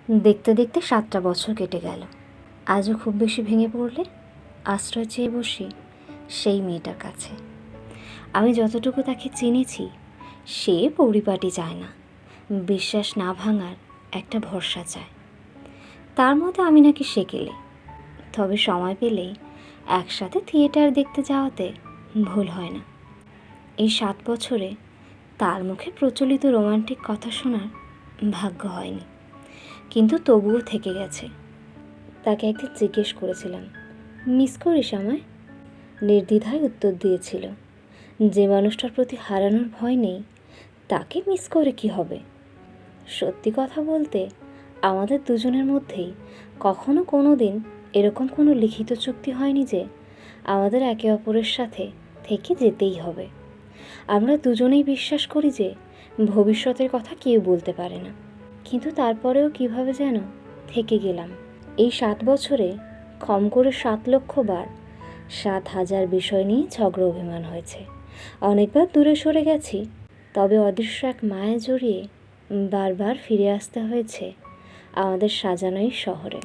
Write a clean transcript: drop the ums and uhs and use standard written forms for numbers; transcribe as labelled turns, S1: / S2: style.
S1: দেখতে দেখতে 7টা বছর কেটে গেল। আজও খুব বেশি ভেঙে পড়লে আশ্রয় চেয়ে বসি সেই মেয়েটার কাছে। আমি যতটুকু তাকে চিনেছি, সে পরিপাটি চায় না, বিশ্বাস না ভাঙার একটা ভরসা চায়। তার মতো আমি নাকি সেকেলে। তবে সময় পেলেই একসাথে থিয়েটার দেখতে যাওয়াতে ভুল হয় না। এই 7 বছরে তার মুখে প্রচলিত রোমান্টিক কথা শোনার ভাগ্য হয়নি, কিন্তু তবুও থেকে গেছে। তাকে একদিন জিজ্ঞেস করেছিলাম, মিস করিস আমায়? নির্দ্বিধায় উত্তর দিয়েছিল, যে মানুষটার প্রতি হারানোর ভয় নেই তাকে মিস করে কি হবে। সত্যি কথা বলতে, আমাদের দুজনের মধ্যেই কখনো কোনো দিন এরকম কোনো লিখিত চুক্তি হয়নি যে আমাদের একে অপরের সাথে থেকে যেতেই হবে। আমরা দুজনেই বিশ্বাস করি যে ভবিষ্যতের কথা কেউ বলতে পারে না, কিন্তু তারপরেও কিভাবে যেন থেকে গেলাম। এই 7 বছরে কম করে 7 লক্ষ বার 7,000 বিষয় নিয়ে ঝগড়া অভিমান হয়েছে। অনেকবার দূরে সরে গেছি, তবে অদৃশ্য এক মায়া জড়িয়ে বারবার ফিরে আসতে হয়েছে আমাদের সাজানো এই শহরে।